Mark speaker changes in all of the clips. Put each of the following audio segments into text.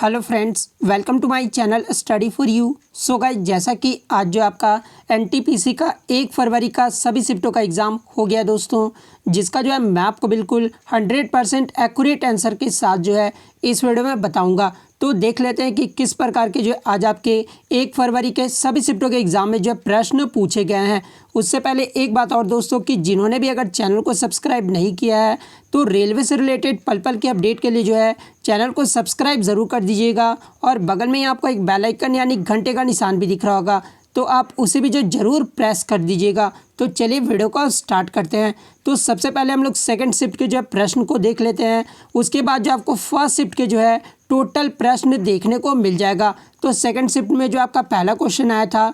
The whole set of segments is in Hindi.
Speaker 1: Hello friends, welcome to my channel study for you. So guys, जैसा कि आज जो आपका एनटीपीसी का 1 फरवरी का सभी शिफ्टों का एग्ज़ाम हो गया दोस्तों, जिसका जो है मैं आपको बिल्कुल 100% एक्यूरेट आंसर के साथ जो है इस वीडियो में बताऊंगा। तो देख लेते हैं कि किस प्रकार के जो आज आपके 1 फरवरी के सभी शिफ्टों के एग्ज़ाम में जो प्रश्न पूछे गए हैं। उससे पहले एक बात और दोस्तों, कि जिन्होंने भी अगर चैनल को सब्सक्राइब नहीं किया है तो रेलवे से रिलेटेड पल पल के अपडेट के लिए जो है चैनल को सब्सक्राइब ज़रूर कर दीजिएगा। और बगल में ही आपको एक बेल आइकन यानी घंटे का निशान भी दिख रहा होगा, तो आप उसे भी जो ज़रूर प्रेस कर दीजिएगा। तो चलिए वीडियो को स्टार्ट करते हैं। तो सबसे पहले हम लोग सेकंड शिफ्ट के जो है प्रश्न को देख लेते हैं। उसके बाद जो आपको फर्स्ट शिफ्ट के जो है टोटल प्रश्न देखने को मिल जाएगा। तो सेकंड शिफ्ट में जो आपका पहला क्वेश्चन आया था,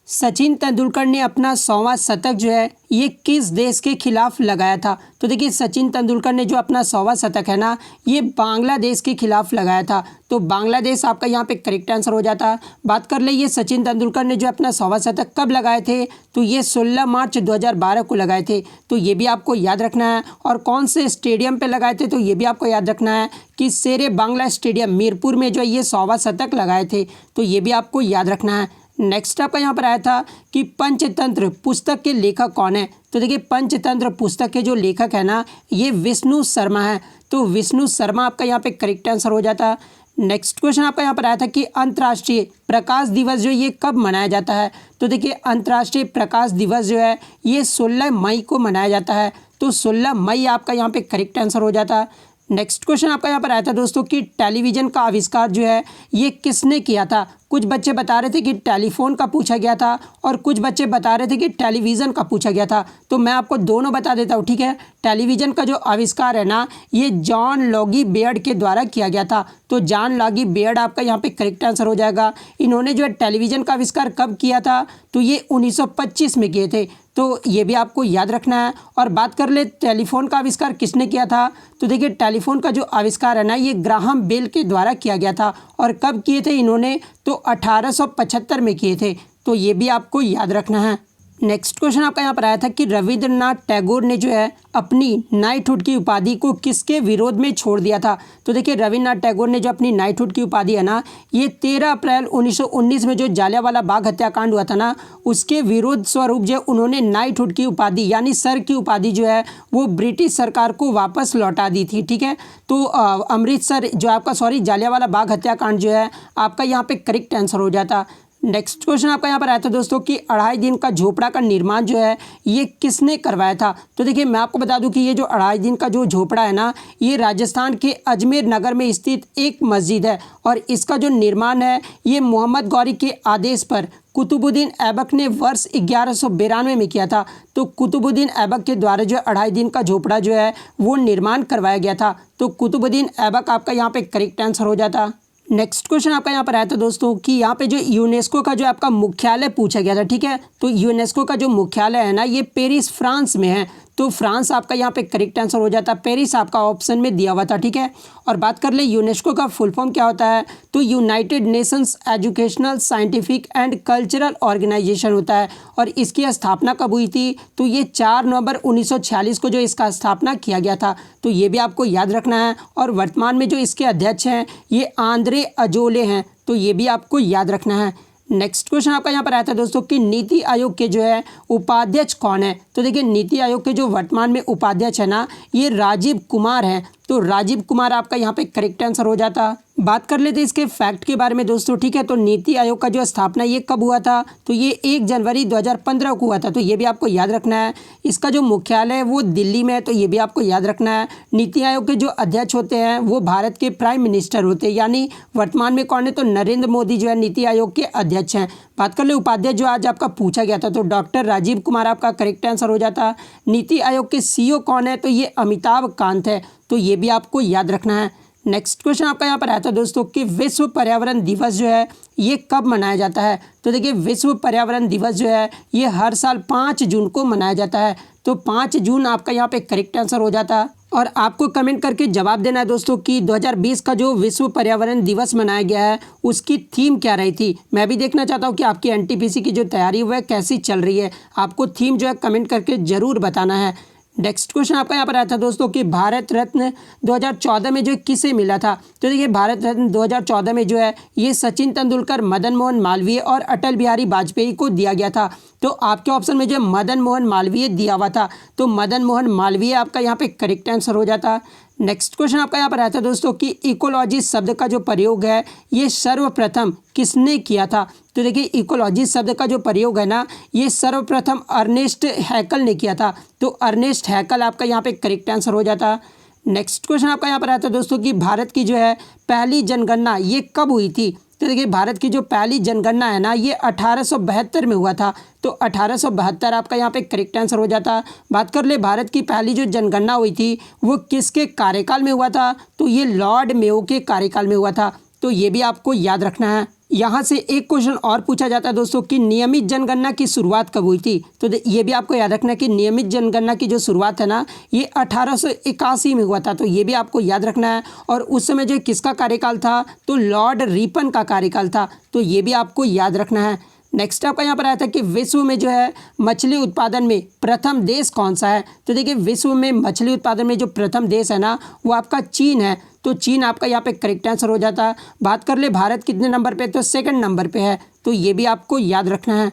Speaker 1: सचिन तेंदुलकर ने अपना 100वां शतक जो है ये किस देश के खिलाफ लगाया था। तो देखिए, सचिन तेंदुलकर ने जो अपना 100वां शतक है ना, ये बांग्लादेश के खिलाफ लगाया था। तो बांग्लादेश आपका यहाँ पे करेक्ट आंसर हो जाता। बात कर ले, ये सचिन तेंदुलकर ने जो अपना 100वां शतक कब लगाए थे, तो ये 16 मार्च 2012 को लगाए थे। तो ये भी आपको याद रखना है। और कौन से स्टेडियम पे लगाए थे, तो ये भी आपको याद रखना है कि शेरे बांग्ला स्टेडियम मीरपुर में जो ये 100वां शतक लगाए थे। तो ये भी आपको याद रखना है। नेक्स्ट आपका यहाँ पर आया था कि पंचतंत्र पुस्तक के लेखक कौन है। तो देखिए, पंचतंत्र पुस्तक के जो लेखक है ना, ये विष्णु शर्मा है। तो विष्णु शर्मा आपका यहाँ पे करेक्ट आंसर हो जाता। नेक्स्ट क्वेश्चन आपका यहाँ पर आया था कि अंतर्राष्ट्रीय प्रकाश दिवस जो ये कब मनाया जाता है। तो देखिए, अंतर्राष्ट्रीय प्रकाश दिवस जो है ये 16 मई को मनाया जाता है। तो 16 मई आपका यहाँ पे करेक्ट आंसर हो जाता। नेक्स्ट क्वेश्चन आपका यहाँ पर आया था दोस्तों कि टेलीविज़न का आविष्कार जो है ये किसने किया था। कुछ बच्चे बता रहे थे कि टेलीफोन का पूछा गया था, और कुछ बच्चे बता रहे थे कि टेलीविज़न का पूछा गया था। तो मैं आपको दोनों बता देता हूँ, ठीक है। टेलीविज़न का जो आविष्कार है ना, ये जॉन लॉगी बेयर्ड के द्वारा किया गया था। तो जॉन लॉगी बेयर्ड आपका यहाँ पे करेक्ट आंसर हो जाएगा। इन्होंने जो है टेलीविज़न का आविष्कार कब किया था, तो ये 1925 में किए थे। तो ये भी आपको याद रखना है। और बात कर ले टेलीफोन का आविष्कार किसने किया था, तो देखिए, टेलीफोन का जो आविष्कार है ना, ये ग्राहम बेल के द्वारा किया गया था। और कब किए थे इन्होंने, तो 1875 में किए थे। तो ये भी आपको याद रखना है। नेक्स्ट क्वेश्चन आपका यहाँ पर आया था कि रविंद्रनाथ टैगोर ने जो है अपनी नाइटहुड की उपाधि को किसके विरोध में छोड़ दिया था। तो देखिए, रविंद्रनाथ टैगोर ने जो अपनी नाइटहुड की उपाधि है ना, ये 13 अप्रैल 1919 में जो जालियांवाला बाग हत्याकांड हुआ था ना, उसके विरोध स्वरूप जो उन्होंने नाइटहुड की उपाधि यानी सर की उपाधि जो है वो ब्रिटिश सरकार को वापस लौटा दी थी, ठीक है। तो अमृतसर जो आपका जालियांवाला बाग हत्याकांड जो है आपका यहाँ पे करेक्ट आंसर हो जाता। नेक्स्ट क्वेश्चन आपका यहाँ पर आया था दोस्तों कि 2.5 दिन का झोपड़ा का निर्माण जो है ये किसने करवाया था। तो देखिए, मैं आपको बता दूं कि ये जो 2.5 दिन का जो झोपड़ा है ना, ये राजस्थान के अजमेर नगर में स्थित एक मस्जिद है। और इसका जो निर्माण है ये मोहम्मद गौरी के आदेश पर कुतुबुद्दीन ऐबक ने वर्ष 1192 में किया था। तो कुतुबुद्दीन ऐबक के द्वारा जो 2.5 दिन का झोपड़ा जो है वो निर्माण करवाया गया था। तो कुतुबुद्दीन ऐबक आपका यहाँ पे करेक्ट आंसर हो जाता। नेक्स्ट क्वेश्चन आपका यहाँ पर आया था दोस्तों कि यहाँ पे जो यूनेस्को का जो आपका मुख्यालय पूछा गया था, ठीक है। तो यूनेस्को का जो मुख्यालय है ना, ये पेरिस फ्रांस में है। तो फ्रांस आपका यहाँ पे करेक्ट आंसर हो जाता। पेरिस आपका ऑप्शन में दिया हुआ था, ठीक है। और बात कर ले यूनेस्को का फुल फॉर्म क्या होता है, तो United Nations Educational Scientific and Cultural Organization होता है। और इसकी स्थापना कब हुई थी, तो ये 4 नवंबर 1946 को जो इसका स्थापना किया गया था। तो ये भी आपको याद रखना है। और वर्तमान में जो इसके अध्यक्ष हैं ये आंद्रे अजोले हैं। तो ये भी आपको याद रखना है। नेक्स्ट क्वेश्चन आपका यहाँ पर आया था दोस्तों कि नीति आयोग के जो है उपाध्यक्ष कौन है। तो देखिए, नीति आयोग के जो वर्तमान में उपाध्यक्ष है ना, ये राजीव कुमार हैं। तो राजीव कुमार आपका यहाँ पे करेक्ट आंसर हो जाता। बात कर लेते हैं इसके फैक्ट के बारे में दोस्तों, ठीक है। तो नीति आयोग का जो स्थापना ये कब हुआ था, तो ये 1 जनवरी 2015 को हुआ था। तो ये भी आपको याद रखना है। इसका जो मुख्यालय है वो दिल्ली में है। तो ये भी आपको याद रखना है। नीति आयोग के जो अध्यक्ष होते हैं वो भारत के प्राइम मिनिस्टर होते हैं, यानी वर्तमान में कौन है, तो नरेंद्र मोदी जो है नीति आयोग के अध्यक्ष हैं। बात कर ले उपाध्यक्ष जो आज आपका पूछा गया था, तो डॉक्टर राजीव कुमार आपका करेक्ट आंसर हो जाता। नीति आयोग के सीईओ कौन है, तो ये अमिताभ कांत है। तो ये भी आपको याद रखना है। नेक्स्ट क्वेश्चन आपका यहाँ पर आया था दोस्तों कि विश्व पर्यावरण दिवस जो है ये कब मनाया जाता है। तो देखिए, विश्व पर्यावरण दिवस जो है ये हर साल 5 जून को मनाया जाता है। तो 5 जून आपका यहाँ पे करेक्ट आंसर हो जाता। और आपको कमेंट करके जवाब देना है दोस्तों कि 2020 का जो विश्व पर्यावरण दिवस मनाया गया है उसकी थीम क्या रही थी। मैं भी देखना चाहता हूँ कि आपकी एनटीपीसी की जो तैयारी हुई है कैसी चल रही है। आपको थीम जो है कमेंट करके ज़रूर बताना है। नेक्स्ट क्वेश्चन आपका यहाँ पर आया था दोस्तों कि भारत रत्न 2014 में जो किसे मिला था। तो देखिए भारत रत्न 2014 में जो है ये सचिन तेंदुलकर, मदन मोहन मालवीय और अटल बिहारी वाजपेयी को दिया गया था। तो आपके ऑप्शन में जो है मदन मोहन मालवीय दिया हुआ था, तो मदन मोहन मालवीय आपका यहाँ पे करेक्ट आंसर हो जाता। नेक्स्ट क्वेश्चन आपका यहाँ पर आया था दोस्तों कि इकोलॉजी शब्द का जो प्रयोग है ये सर्वप्रथम किसने किया था। तो देखिए इकोलॉजी शब्द का जो प्रयोग है ना ये सर्वप्रथम अर्नेस्ट हैकल ने किया था। तो अर्नेस्ट हैकल आपका यहाँ पे करेक्ट आंसर हो जाता। नेक्स्ट क्वेश्चन आपका यहाँ पर आता है दोस्तों कि भारत की जो है पहली जनगणना ये कब हुई थी। तो देखिए भारत की जो पहली जनगणना है ना ये 1872 में हुआ था। तो 1872 आपका यहाँ पे करेक्ट आंसर हो जाता। बात कर ले भारत की पहली जो जनगणना हुई थी वो किसके कार्यकाल में हुआ था। तो ये लॉर्ड मेयो के कार्यकाल में हुआ था। तो ये भी आपको याद रखना है। यहाँ से एक क्वेश्चन और पूछा जाता है दोस्तों कि नियमित जनगणना की शुरुआत कब हुई थी। तो ये भी आपको याद रखना है कि नियमित जनगणना की जो शुरुआत है ना ये 1881 में हुआ था। तो ये भी आपको याद रखना है। और उस समय जो किसका कार्यकाल था, तो लॉर्ड रिपन का कार्यकाल था। तो ये भी आपको याद रखना है। नेक्स्ट आपका यहाँ पर आया था कि विश्व में जो है मछली उत्पादन में प्रथम देश कौन सा है। तो देखिए विश्व में मछली उत्पादन में जो प्रथम देश है ना वो आपका चीन है। तो चीन आपका यहाँ पे करेक्ट आंसर हो जाता है। बात कर ले भारत कितने नंबर पे, तो सेकंड नंबर पे है। तो ये भी आपको याद रखना है।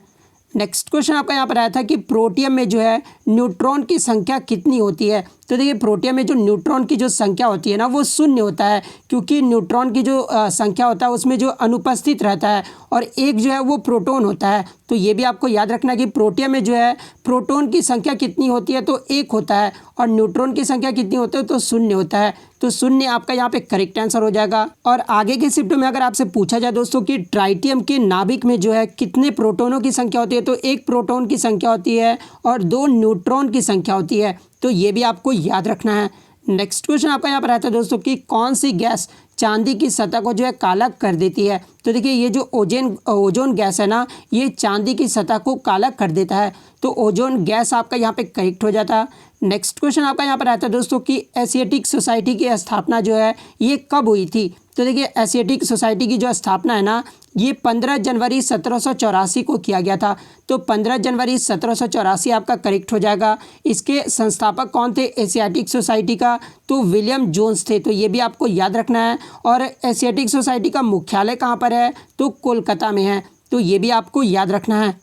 Speaker 1: नेक्स्ट क्वेश्चन आपका यहाँ पर आया था कि प्रोटियम में जो है न्यूट्रॉन की संख्या कितनी होती है। तो देखिए प्रोटियम में जो न्यूट्रॉन की जो संख्या होती है ना वो शून्य होता है, क्योंकि न्यूट्रॉन की जो संख्या होता है उसमें जो अनुपस्थित रहता है और एक जो है वो प्रोटॉन होता है। तो ये भी आपको याद रखना कि प्रोटियम में जो है प्रोटॉन की संख्या कितनी होती है, तो 1 होता है, और न्यूट्रॉन की संख्या कितनी होती है, तो 0 होता है। तो 0 आपका यहाँ पे करेक्ट आंसर हो जाएगा। और आगे के शिफ्ट में अगर आपसे पूछा जाए दोस्तों कि ट्राइटियम के नाभिक में जो है कितने प्रोटॉनों की संख्या होती है, तो 1 प्रोटॉन की संख्या होती है और 2 न्यूट्रॉन की संख्या होती है। तो ये भी आपको याद रखना है। नेक्स्ट क्वेश्चन आपका यहाँ पर आता है दोस्तों कि कौन सी गैस चांदी की सतह को जो है काला कर देती है। तो देखिए ये जो ओजोन गैस है ना ये चांदी की सतह को काला कर देता है। तो ओजोन गैस आपका यहाँ पे करेक्ट हो जाता। नेक्स्ट क्वेश्चन आपका यहाँ पर आता है दोस्तों कि एशियाटिक सोसाइटी की स्थापना जो है ये कब हुई थी। तो देखिए एशियाटिक सोसाइटी की जो स्थापना है ना ये 15 जनवरी 1784 को किया गया था। तो 15 जनवरी 1784 आपका करेक्ट हो जाएगा। इसके संस्थापक कौन थे एशियाटिक सोसाइटी का, तो विलियम जोन्स थे। तो ये भी आपको याद रखना है। और एशियाटिक सोसाइटी का मुख्यालय कहाँ पर है, तो कोलकाता में है। तो ये भी आपको याद रखना है।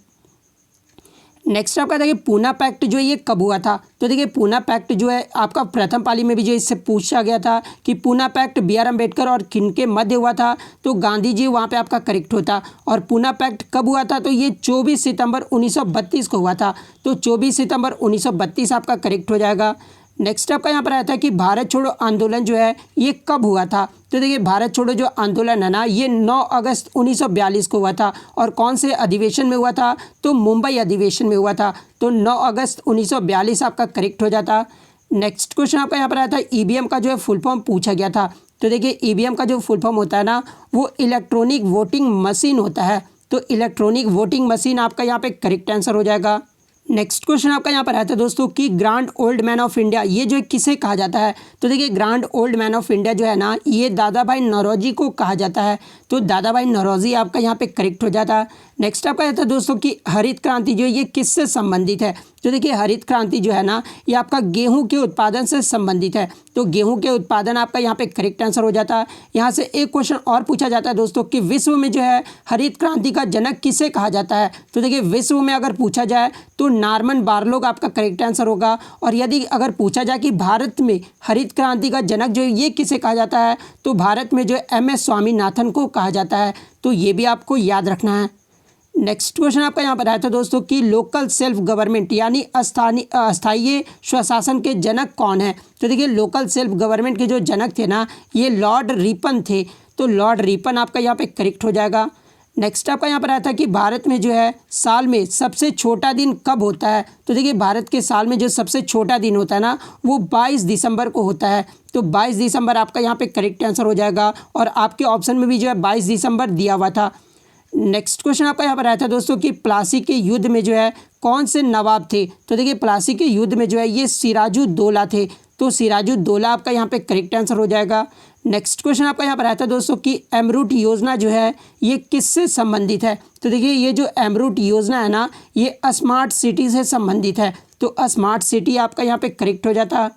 Speaker 1: नेक्स्ट आपका देखिए पूना पैक्ट जो है ये कब हुआ था। तो देखिए पूना पैक्ट जो है आपका प्रथम पाली में भी जो इससे पूछा गया था कि पूना पैक्ट बी.आर. अम्बेडकर और किनके मध्य हुआ था। तो गांधी जी वहाँ पे आपका करेक्ट होता। और पूना पैक्ट कब हुआ था, तो ये 24 सितंबर 1932 को हुआ था। तो 24 सितंबर 1932 आपका करेक्ट हो जाएगा। नेक्स्ट आपका यहाँ पर आया था कि भारत छोड़ो आंदोलन जो है ये कब हुआ था। तो देखिए भारत छोड़ो जो आंदोलन है ना ये 9 अगस्त 1942 को हुआ था। और कौन से अधिवेशन में हुआ था, तो मुंबई अधिवेशन में हुआ था। तो 9 अगस्त 1942 आपका करेक्ट हो जाता। नेक्स्ट क्वेश्चन आपका यहाँ पर आया था ईवीएम का जो है फुल फॉर्म पूछा गया था। तो देखिए ईवीएम का जो फुल फॉर्म होता है ना वो इलेक्ट्रॉनिक वोटिंग मशीन होता है। तो इलेक्ट्रॉनिक वोटिंग मशीन आपका यहाँ पे करेक्ट आंसर हो जाएगा। नेक्स्ट क्वेश्चन आपका यहाँ पर आता है दोस्तों कि grand old man of India ये जो है किसे कहा जाता है। तो देखिए grand old man of India जो है ना ये दादा भाई नौरोजी को कहा जाता है। तो दादा भाई नौरोजी आपका यहाँ पे करेक्ट हो जाता है। नेक्स्ट आपका आता है दोस्तों कि हरित क्रांति जो है ये किससे संबंधित है। तो देखिए हरित क्रांति जो है ना ये आपका गेहूं के उत्पादन से संबंधित है। तो गेहूं के उत्पादन आपका यहाँ पे करेक्ट आंसर हो जाता है। यहाँ से एक क्वेश्चन और पूछा जाता है दोस्तों कि विश्व में जो है हरित क्रांति का जनक किसे कहा जाता है। तो देखिए विश्व में अगर पूछा जाए तो नॉर्मन बोरलॉग आपका करेक्ट आंसर होगा। और यदि अगर पूछा जाए कि भारत में हरित क्रांति का जनक जो है ये किसे कहा जाता है, तो भारत में जो है एम.एस. स्वामीनाथन को कहा जाता है। तो ये भी आपको याद रखना है। नेक्स्ट क्वेश्चन आपका यहाँ पर आया था दोस्तों कि लोकल सेल्फ गवर्नमेंट यानी अस्थायी स्वशासन के जनक कौन है। तो देखिए लोकल सेल्फ गवर्नमेंट के जो जनक थे ना ये लॉर्ड रिपन थे। तो लॉर्ड रिपन आपका यहाँ पे करेक्ट हो जाएगा। नेक्स्ट आपका यहाँ पर आया था कि भारत में जो है साल में सबसे छोटा दिन कब होता है। तो देखिए भारत के साल में जो सबसे छोटा दिन होता है ना वो 22 दिसंबर को होता है। तो 22 दिसंबर आपका यहाँ पे करेक्ट आंसर हो जाएगा। और आपके ऑप्शन में भी जो है 22 दिसंबर दिया हुआ था। नेक्स्ट क्वेश्चन आपका यहाँ पर आया था दोस्तों कि प्लासी के युद्ध में जो है कौन से नवाब थे। तो देखिए प्लासी के युद्ध में जो है ये सिराजुद्दौला थे। तो सिराजुद्दौला आपका यहाँ पे करेक्ट आंसर हो जाएगा। नेक्स्ट क्वेश्चन आपका यहाँ पर आता है दोस्तों कि एमरूट योजना जो है ये किससे संबंधित है। तो देखिए ये जो एमरूट योजना है ना ये स्मार्ट सिटी से संबंधित है। तो स्मार्ट सिटी आपका यहाँ पे करेक्ट हो जाता।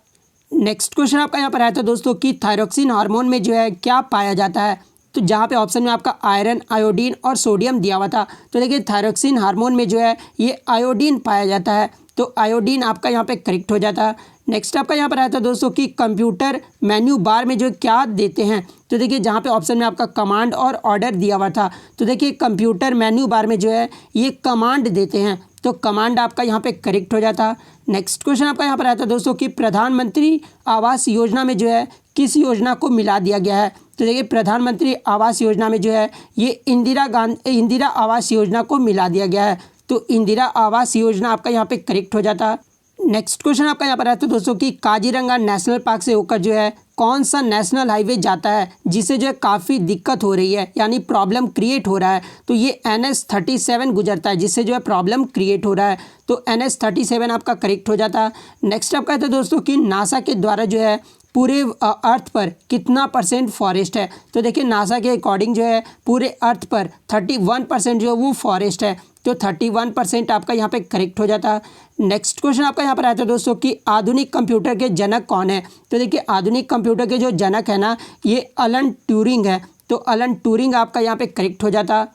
Speaker 1: नेक्स्ट क्वेश्चन आपका यहाँ पर आया था दोस्तों कि थायरोक्सिन हार्मोन में जो है क्या पाया जाता है, तो जहाँ पे ऑप्शन में आपका आयरन, आयोडीन और सोडियम दिया हुआ था। तो देखिए थायरोक्सिन हार्मोन में जो है ये आयोडीन पाया जाता है, तो आयोडीन आपका यहाँ पे करेक्ट हो जाता। नेक्स्ट आपका यहाँ पर आया था दोस्तों कि कंप्यूटर मेन्यू बार में जो क्या देते हैं, तो देखिए जहाँ पे ऑप्शन में आपका कमांड और ऑर्डर दिया हुआ था, तो देखिए कंप्यूटर मेन्यू बार में जो है ये कमांड देते हैं, तो कमांड आपका यहाँ पे करेक्ट हो जाता। नेक्स्ट क्वेश्चन आपका यहाँ पर आया था दोस्तों कि प्रधानमंत्री आवास योजना में जो है किस योजना को मिला दिया गया है, तो देखिए प्रधानमंत्री आवास योजना में जो है ये इंदिरा आवास योजना को मिला दिया गया है, तो इंदिरा आवास योजना आपका यहाँ पे करेक्ट हो जाता। नेक्स्ट क्वेश्चन आपका यहाँ पर आता है दोस्तों कि काजीरंगा नेशनल पार्क से होकर जो है कौन सा नेशनल हाईवे जाता है जिसे जो है काफ़ी दिक्कत हो रही है, यानी प्रॉब्लम क्रिएट हो रहा है, तो ये NH-37 गुजरता है जिससे जो है प्रॉब्लम क्रिएट हो रहा है, तो NH-37 आपका करेक्ट हो जाता। नेक्स्ट आप कहते हैं दोस्तों कि नासा के द्वारा जो है पूरे अर्थ पर कितना % फॉरेस्ट है, तो देखिए नासा के अकॉर्डिंग जो है पूरे अर्थ पर 31% जो है वो फॉरेस्ट है, तो 31% आपका यहाँ पे करेक्ट हो जाता। नेक्स्ट क्वेश्चन आपका यहाँ पर आता है दोस्तों कि आधुनिक कंप्यूटर के जनक कौन है, तो देखिए आधुनिक कंप्यूटर के जो जनक है ना ये अलन ट्यूरिंग है, तो अलन ट्यूरिंग आपका यहाँ पे करेक्ट हो जाता।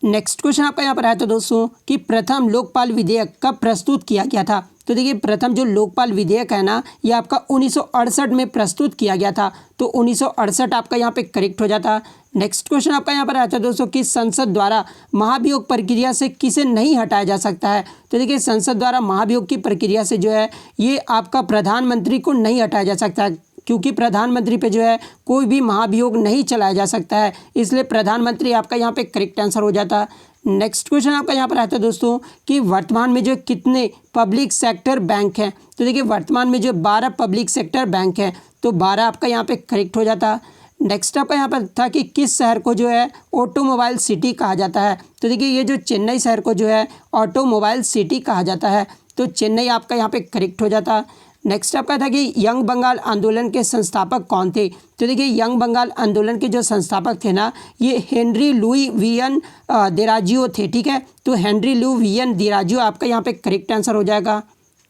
Speaker 1: नेक्स्ट क्वेश्चन आपका यहाँ पर आया था दोस्तों कि प्रथम लोकपाल विधेयक कब प्रस्तुत किया गया था, तो देखिए प्रथम जो लोकपाल विधेयक है ना ये आपका 1968 में प्रस्तुत किया गया था, तो 1968 आपका यहाँ पे करेक्ट हो जाता। नेक्स्ट क्वेश्चन आपका यहाँ पर आता है दोस्तों कि संसद द्वारा महाभियोग प्रक्रिया से किसे नहीं हटाया जा सकता है, तो देखिए संसद द्वारा महाभियोग की प्रक्रिया से जो है ये आपका प्रधानमंत्री को नहीं हटाया जा सकता है, क्योंकि प्रधानमंत्री पे जो है कोई भी महाभियोग नहीं चलाया जा सकता है, इसलिए प्रधानमंत्री आपका यहाँ पे करेक्ट आंसर हो जाता। नेक्स्ट क्वेश्चन आपका यहाँ पर आता है दोस्तों कि वर्तमान में जो कितने पब्लिक सेक्टर बैंक हैं, तो देखिए वर्तमान में जो 12 पब्लिक सेक्टर बैंक हैं, तो 12 आपका यहाँ पे करेक्ट हो जाता। नेक्स्ट आपका यहाँ पर था कि किस शहर को जो है ऑटोमोबाइल सिटी कहा जाता है, तो देखिए ये जो चेन्नई शहर को जो है ऑटोमोबाइल सिटी कहा जाता है, तो चेन्नई आपका यहाँ पे करेक्ट हो जाता। नेक्स्ट आपका था कि यंग बंगाल आंदोलन के संस्थापक कौन थे, तो देखिए यंग बंगाल आंदोलन के जो संस्थापक थे ना ये हेनरी लुई वियन दिराजियो थे, ठीक है, तो हेनरी लुई वियन दिराजियो आपका यहाँ पे करेक्ट आंसर हो जाएगा।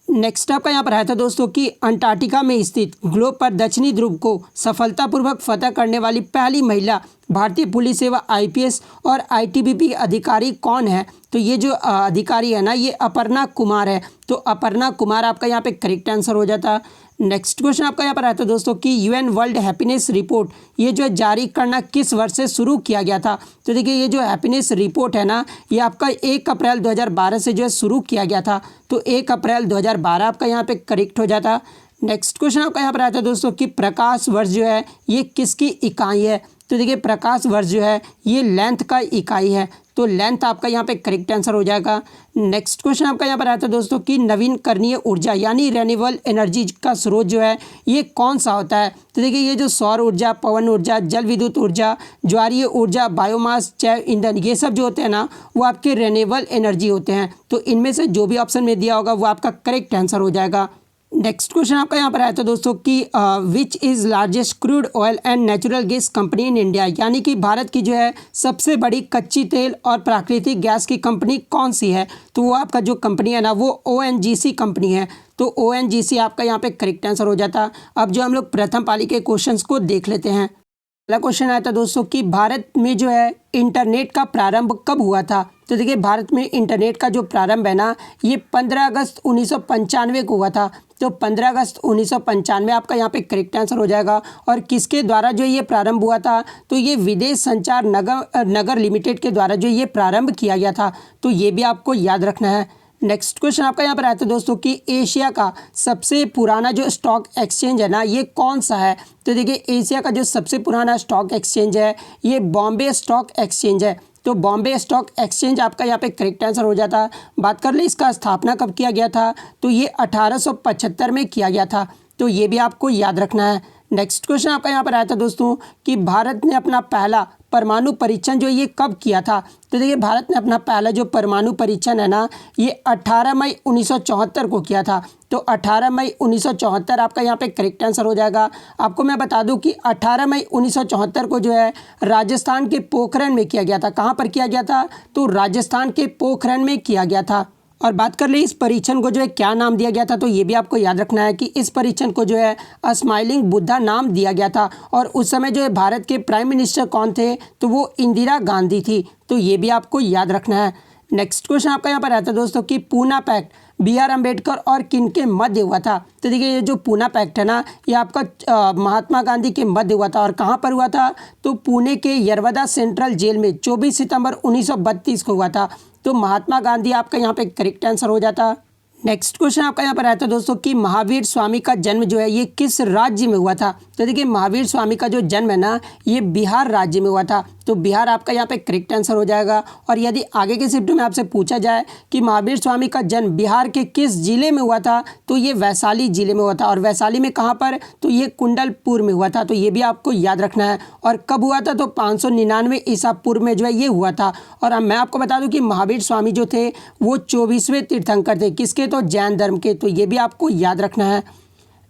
Speaker 1: नेक्स्ट आपका यहाँ पर आया था दोस्तों कि अंटार्कटिका में स्थित ग्लोब पर दक्षिणी ध्रुव को सफलतापूर्वक फतह करने वाली पहली महिला भारतीय पुलिस सेवा IPS और ITBP अधिकारी कौन है, तो ये जो अधिकारी है ना ये अपर्णा कुमार है, तो अपर्णा कुमार आपका यहाँ पे करेक्ट आंसर हो जाता। नेक्स्ट क्वेश्चन आपका यहाँ पर आता है दोस्तों कि UN वर्ल्ड हैप्पीनेस रिपोर्ट ये जो है जारी करना किस वर्ष से शुरू किया गया था, तो देखिए ये जो हैप्पीनेस रिपोर्ट है ना ये आपका 1 अप्रैल 2012 से जो है शुरू किया गया था, तो 1 अप्रैल 2012 आपका यहाँ पे करेक्ट हो जाता। नेक्स्ट क्वेश्चन आपका यहाँ पर आता है दोस्तों कि प्रकाश वर्ष जो है ये किसकी इकाई है, तो देखिए प्रकाश वर्ष जो है ये लेंथ का इकाई है, तो लेंथ आपका यहाँ पे करेक्ट आंसर हो जाएगा। नेक्स्ट क्वेश्चन आपका यहाँ पर आता है दोस्तों कि नवीनकरणीय ऊर्जा यानी रिन्यूएबल एनर्जी का स्रोत जो है ये कौन सा होता है, तो देखिए ये जो सौर ऊर्जा, पवन ऊर्जा, जल विद्युत ऊर्जा, ज्वारीय ऊर्जा, बायोमास, जैव ईंधन ये सब जो होते हैं ना वो आपके रिन्यूएबल एनर्जी होते हैं, तो इनमें से जो भी ऑप्शन में दिया होगा वो आपका करेक्ट आंसर हो जाएगा। नेक्स्ट क्वेश्चन आपका यहाँ पर आया था दोस्तों कि which is largest crude oil and natural gas company in India, यानी कि भारत की जो है सबसे बड़ी कच्ची तेल और प्राकृतिक गैस की कंपनी कौन सी है, तो वो आपका जो कंपनी है ना वो ONGC कंपनी है, तो ONGC आपका यहाँ पे करेक्ट आंसर हो जाता। अब जो हम लोग प्रथम पाली के क्वेश्चंस को देख लेते हैं। पहला क्वेश्चन आया था दोस्तों कि भारत में जो है इंटरनेट का प्रारंभ कब हुआ था, तो देखिए भारत में इंटरनेट का जो प्रारंभ है ना ये 15 अगस्त 1995 को हुआ था, तो 15 अगस्त 1995 आपका यहाँ पे करेक्ट आंसर हो जाएगा। और किसके द्वारा जो ये प्रारंभ हुआ था, तो ये विदेश संचार नगर लिमिटेड के द्वारा जो ये प्रारंभ किया गया था, तो ये भी आपको याद रखना है। नेक्स्ट क्वेश्चन आपका यहाँ पर आता है दोस्तों कि एशिया का सबसे पुराना जो स्टॉक एक्सचेंज है ना ये कौन सा है, तो देखिए एशिया का जो सबसे पुराना स्टॉक एक्सचेंज है ये बॉम्बे स्टॉक एक्सचेंज है, तो बॉम्बे स्टॉक एक्सचेंज आपका यहाँ पे करेक्ट आंसर हो जाता। बात कर ले इसका स्थापना कब किया गया था, तो ये 1875 में किया गया था, तो ये भी आपको याद रखना है। नेक्स्ट क्वेश्चन आपका यहाँ पर आया था दोस्तों कि भारत ने अपना पहला परमाणु परीक्षण जो ये कब किया था, तो देखिए भारत ने अपना पहला जो परमाणु परीक्षण है ना ये 18 मई 1974 को किया था, तो 18 मई 1974 आपका यहाँ पे करेक्ट आंसर हो जाएगा। आपको मैं बता दूं कि 18 मई 1974 को जो है राजस्थान के पोखरण में किया गया था। कहाँ पर किया गया था, तो राजस्थान के पोखरण में किया गया था। और बात कर ले इस परीक्षण को जो है क्या नाम दिया गया था, तो ये भी आपको याद रखना है कि इस परीक्षण को जो है स्माइलिंग बुद्धा नाम दिया गया था। और उस समय जो है भारत के प्राइम मिनिस्टर कौन थे, तो वो इंदिरा गांधी थी। तो ये भी आपको याद रखना है। नेक्स्ट क्वेश्चन आपका यहाँ पर आता है दोस्तों कि पूना पैक्ट B.R. अम्बेडकर और किन के मध्य हुआ था। तो देखिए ये जो पूना पैक्ट है ना, ये आपका महात्मा गांधी के मध्य हुआ था। और कहाँ पर हुआ था, तो पुणे के यरवदा सेंट्रल जेल में 24 सितंबर 1932 को हुआ था। तो महात्मा गांधी आपका यहाँ पे करेक्ट आंसर हो जाता। नेक्स्ट क्वेश्चन आपका यहाँ पर आता है दोस्तों कि महावीर स्वामी का जन्म जो है ये किस राज्य में हुआ था। तो देखिए महावीर स्वामी का जो जन्म है ना, ये बिहार राज्य में हुआ था। तो बिहार आपका यहाँ पे करेक्ट आंसर हो जाएगा। और यदि आगे के शिफ्ट में आपसे पूछा जाए कि महावीर स्वामी का जन्म बिहार के किस जिले में हुआ था, तो ये वैशाली जिले में हुआ था। और वैशाली में कहाँ पर, तो ये कुंडलपुर में हुआ था। तो ये भी आपको याद रखना है। और कब हुआ था, तो 599 ईसा पूर्व में जो है ये हुआ था। और अब मैं आपको बता दूं कि महावीर स्वामी जो थे वो 24वें तीर्थंकर थे, किसके, तो जैन धर्म के। तो ये भी आपको याद रखना है।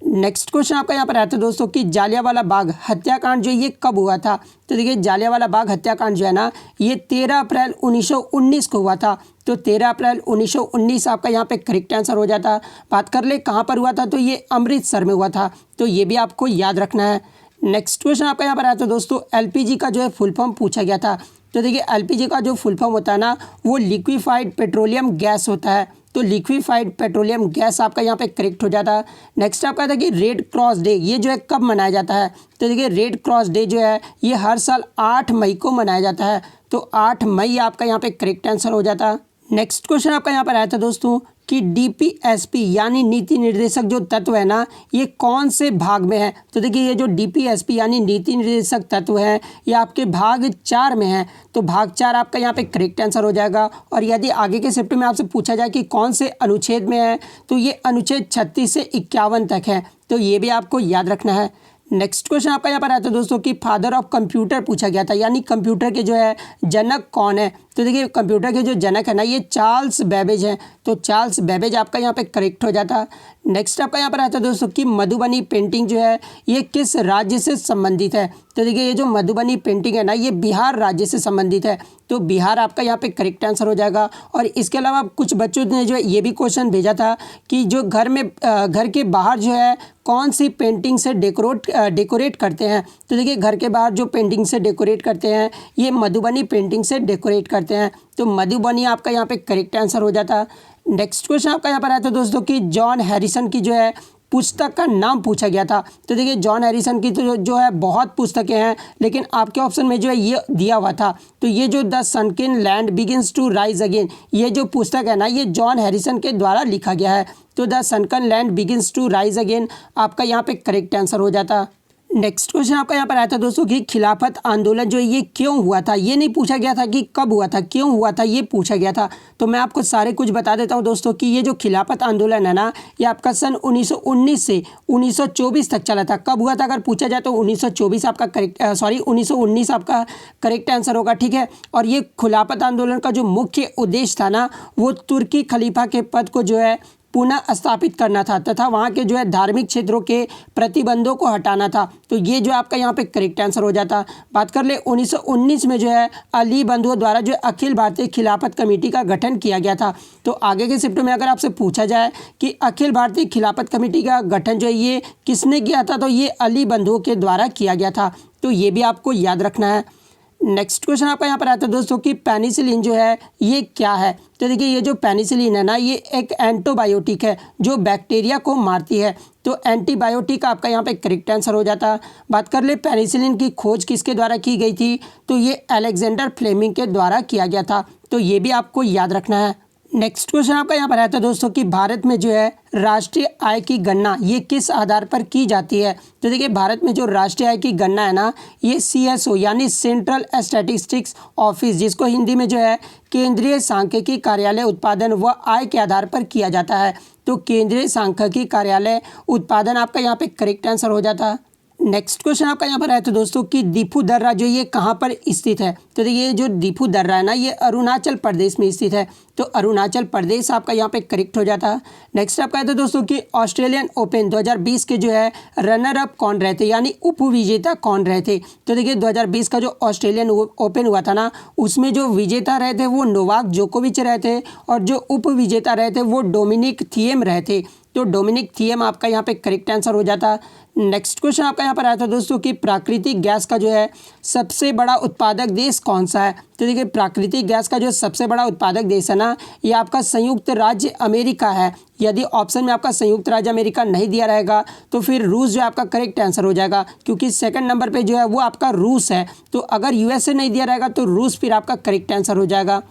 Speaker 1: नेक्स्ट क्वेश्चन आपका यहाँ पर आता है दोस्तों कि जालियांवाला बाग हत्याकांड जो ये कब हुआ था। तो देखिए जालियांवाला बाग हत्याकांड जो है ना, ये 13 अप्रैल 1919 को हुआ था। तो 13 अप्रैल 1919 आपका यहाँ पे करेक्ट आंसर हो जाता। बात कर ले कहाँ पर हुआ था, तो ये अमृतसर में हुआ था। तो ये भी आपको याद रखना है। नेक्स्ट क्वेश्चन आपका यहाँ पर आता है दोस्तों LPG का जो है फुल फॉर्म पूछा गया था। तो देखिए LPG का जो फुल फॉर्म होता है ना, वो लिक्विफाइड पेट्रोलियम गैस होता है। तो लिक्विफाइड पेट्रोलियम गैस आपका यहाँ पे करेक्ट हो जाता है। नेक्स्ट आपका था कि रेड क्रॉस डे ये जो है कब मनाया जाता है। तो देखिए रेड क्रॉस डे जो है ये हर साल 8 मई को मनाया जाता है। तो 8 मई आपका यहाँ पे करेक्ट आंसर हो जाता है। नेक्स्ट क्वेश्चन आपका यहाँ पर आया था दोस्तों कि DPSP यानी नीति निर्देशक जो तत्व है ना, ये कौन से भाग में है। तो देखिए ये जो DPSP यानी नीति निर्देशक तत्व है ये आपके भाग 4 में है। तो भाग 4 आपका यहाँ पे करेक्ट आंसर हो जाएगा। और यदि आगे के शिफ्ट में आपसे पूछा जाए कि कौन से अनुच्छेद में है, तो ये अनुच्छेद 36 से 51 तक है। तो ये भी आपको याद रखना है। नेक्स्ट क्वेश्चन आपका यहाँ पर आता है दोस्तों कि फादर ऑफ कंप्यूटर पूछा गया था, यानी कंप्यूटर के जो है जनक कौन है। तो देखिए कंप्यूटर के जो जनक है ना, ये चार्ल्स बेबेज हैं। तो चार्ल्स बेबेज आपका यहाँ पे करेक्ट हो जाता। नेक्स्ट आपका यहाँ पर आता है दोस्तों कि मधुबनी पेंटिंग जो है ये किस राज्य से संबंधित है। तो देखिए ये जो मधुबनी पेंटिंग है ना, ये बिहार राज्य से संबंधित है। तो बिहार आपका यहाँ पे करेक्ट आंसर हो जाएगा। और इसके अलावा कुछ बच्चों ने जो है ये भी क्वेश्चन भेजा था कि जो घर के बाहर जो है कौन सी पेंटिंग से डेकोरेट करते हैं। तो देखिए घर के बाहर जो पेंटिंग से डेकोरेट करते हैं ये मधुबनी पेंटिंग से डेकोरेट करते हैं। तो मधुबनी आपका यहाँ पे करेक्ट आंसर हो जाता। नेक्स्ट क्वेश्चन आपका यहाँ पर आता है दोस्तों कि जॉन हैरिसन की जो है पुस्तक का नाम पूछा गया था। तो देखिए जॉन हैरिसन की तो जो है बहुत पुस्तकें हैं, लेकिन आपके ऑप्शन में जो है ये दिया हुआ था। तो ये जो the sunken land begins to rise again, ये जो पुस्तक है ना, ये जॉन हैरिसन के द्वारा लिखा गया है। तो the sunken land begins to rise again आपका यहाँ पे करेक्ट आंसर हो जाता। नेक्स्ट क्वेश्चन आपका यहाँ पर आया था दोस्तों कि खिलाफत आंदोलन जो ये क्यों हुआ था। ये नहीं पूछा गया था कि कब हुआ था, क्यों हुआ था ये पूछा गया था। तो मैं आपको सारे कुछ बता देता हूँ दोस्तों कि ये जो खिलाफत आंदोलन है ना, ये आपका सन 1919 से 1924 तक चला था। कब हुआ था अगर पूछा जाए तो 1924 आपका 1919 आपका करेक्ट आंसर होगा, ठीक है। और ये खिलाफत आंदोलन का जो मुख्य उद्देश्य था ना, वो तुर्की खलीफा के पद को जो है पुनः स्थापित करना था तथा वहाँ के जो है धार्मिक क्षेत्रों के प्रतिबंधों को हटाना था। तो ये जो आपका यहाँ पे करेक्ट आंसर हो जाता। बात कर ले 1919 में जो है अली बंधुओं द्वारा जो अखिल भारतीय खिलाफत कमेटी का गठन किया गया था। तो आगे के शिफ्ट में अगर आपसे पूछा जाए कि अखिल भारतीय खिलाफत कमेटी का गठन जो है ये किसने किया था, तो ये अली बंधुओं के द्वारा किया गया था। तो ये भी आपको याद रखना है। नेक्स्ट क्वेश्चन आपका यहाँ पर आता है दोस्तों कि पेनिसिलिन जो है ये क्या है। तो देखिए ये जो पेनिसिलिन है ना, ये एक एंटीबायोटिक है जो बैक्टीरिया को मारती है। तो एंटीबायोटिक आपका यहाँ पे करेक्ट आंसर हो जाता। बात कर ले पेनिसिलिन की खोज किसके द्वारा की गई थी, तो ये अलेक्जेंडर फ्लेमिंग के द्वारा किया गया था। तो ये भी आपको याद रखना है। नेक्स्ट क्वेश्चन आपका यहाँ पर आता है दोस्तों कि भारत में जो है राष्ट्रीय आय की गणना ये किस आधार पर की जाती है। तो देखिए भारत में जो राष्ट्रीय आय की गणना है ना, ये CSO यानी सेंट्रल स्टैटिस्टिक्स ऑफिस, जिसको हिंदी में जो है केंद्रीय सांख्यिकी कार्यालय उत्पादन व आय के आधार पर किया जाता है। तो केंद्रीय सांख्यिकी कार्यालय उत्पादन आपका यहाँ पे करेक्ट आंसर हो जाता है। नेक्स्ट क्वेश्चन आपका यहाँ पर है तो दोस्तों कि दीफू दर्रा जो ये कहाँ पर स्थित है। तो देखिए जो दीफू दर्रा है ना ये अरुणाचल प्रदेश में स्थित है। तो अरुणाचल प्रदेश आपका यहाँ पे करेक्ट हो जाता है। नेक्स्ट आपका है तो दोस्तों कि ऑस्ट्रेलियन ओपन 2020 के जो है रनर अप कौन रहे थे, यानी उपविजेता कौन रहे थे। तो देखिए 2020 का जो ऑस्ट्रेलियन ओपन हुआ था ना उसमें जो विजेता रहे थे वो नोवाक जोकोविच रहे थे और जो उपविजेता रहे थे वो डोमिनिक थिएम रहे थे। तो डोमिनिक थिएम आपका यहाँ पे करेक्ट आंसर हो जाता। नेक्स्ट क्वेश्चन आपका यहाँ पर आया था दोस्तों कि प्राकृतिक गैस का जो है सबसे बड़ा उत्पादक देश कौन सा है। तो देखिए प्राकृतिक गैस का जो सबसे बड़ा उत्पादक देश है ना ये आपका संयुक्त राज्य अमेरिका है। यदि ऑप्शन में आपका संयुक्त राज्य अमेरिका नहीं दिया रहेगा तो फिर रूस जो आपका करेक्ट आंसर हो जाएगा, क्योंकि सेकंड नंबर पे जो है वो आपका रूस है। तो अगर यूएसए नहीं दिया रहेगा तो रूस फिर आपका करेक्ट आंसर हो जाएगा,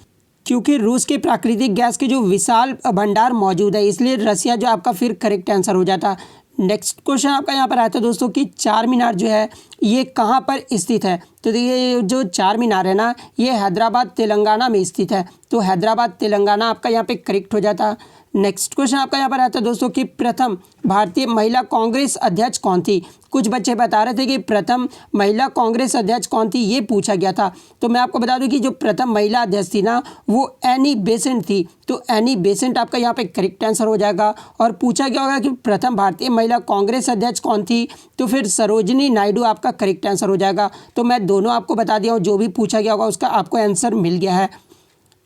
Speaker 1: क्योंकि रूस के प्राकृतिक गैस के जो विशाल भंडार मौजूद है, इसलिए रसिया जो आपका फिर करेक्ट आंसर हो जाता। नेक्स्ट क्वेश्चन आपका यहाँ पर आया था दोस्तों कि चार मीनार जो है ये कहाँ पर स्थित है। तो देखिए जो चार मीनार है ना ये हैदराबाद तेलंगाना में स्थित है। तो हैदराबाद तेलंगाना आपका यहाँ पे करेक्ट हो जाता। नेक्स्ट क्वेश्चन आपका यहाँ पर आता है दोस्तों कि प्रथम भारतीय महिला कांग्रेस अध्यक्ष कौन थी। कुछ बच्चे बता रहे थे कि प्रथम महिला कांग्रेस अध्यक्ष कौन थी, ये पूछा गया था। तो मैं आपको बता दूं कि जो प्रथम महिला अध्यक्ष थी ना वो एनी बेसेंट थी। तो एनी बेसेंट आपका यहाँ पे करेक्ट आंसर हो जाएगा। और पूछा गया होगा कि प्रथम भारतीय महिला कांग्रेस अध्यक्ष कौन थी, तो फिर सरोजिनी नायडू आपका करेक्ट आंसर हो जाएगा। तो मैं दोनों आपको बता दिया हूँ, जो भी पूछा गया होगा उसका आपको आंसर मिल गया है।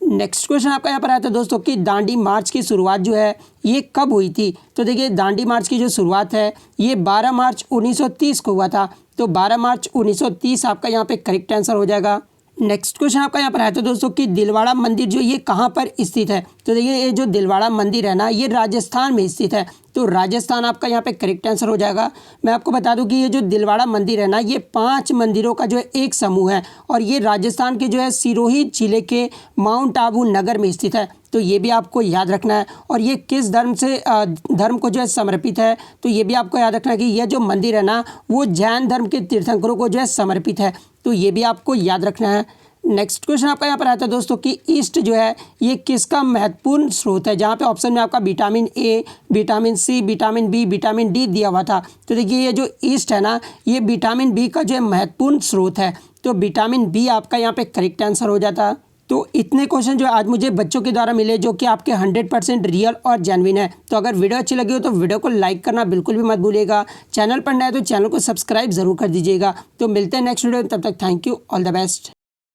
Speaker 1: नेक्स्ट क्वेश्चन आपका यहाँ पर आया था दोस्तों कि दांडी मार्च की शुरुआत जो है ये कब हुई थी। तो देखिए दांडी मार्च की जो शुरुआत है ये 12 मार्च 1930 को हुआ था। तो 12 मार्च 1930 आपका यहाँ पे करेक्ट आंसर हो जाएगा। नेक्स्ट क्वेश्चन आपका यहाँ पर है तो दोस्तों कि दिलवाड़ा मंदिर जो ये कहाँ पर स्थित है। तो देखिए ये जो दिलवाड़ा मंदिर है ना ये राजस्थान में स्थित है। तो राजस्थान आपका यहाँ पे करेक्ट आंसर हो जाएगा। मैं आपको बता दूं कि ये जो दिलवाड़ा मंदिर है ना ये 5 मंदिरों का जो है एक समूह है और ये राजस्थान के जो है सिरोही जिले के माउंट आबू नगर में स्थित है। तो ये भी आपको याद रखना है। और ये किस धर्म को जो है समर्पित है, तो ये भी आपको याद रखना है कि यह जो मंदिर है ना वो जैन धर्म के तीर्थंकरों को जो है समर्पित है। तो ये भी आपको याद रखना है। नेक्स्ट क्वेश्चन आपका यहाँ पर आता है दोस्तों कि ईस्ट जो है ये किसका महत्वपूर्ण स्रोत है, जहाँ पे ऑप्शन में आपका vitamin A, vitamin C, vitamin B, vitamin D दिया हुआ था। तो देखिए ये जो ईस्ट है ना ये विटामिन बी का जो है महत्वपूर्ण स्रोत है। तो विटामिन बी आपका यहाँ पे करेक्ट आंसर हो जाता। तो इतने क्वेश्चन जो आज मुझे बच्चों के द्वारा मिले जो कि आपके 100% रियल और जेन्युइन है। तो अगर वीडियो अच्छी लगी हो तो वीडियो को लाइक करना बिल्कुल भी मत भूलिएगा। चैनल पर नया है तो चैनल को सब्सक्राइब जरूर कर दीजिएगा। तो मिलते हैं नेक्स्ट वीडियो में, तब तक thank you, all the best.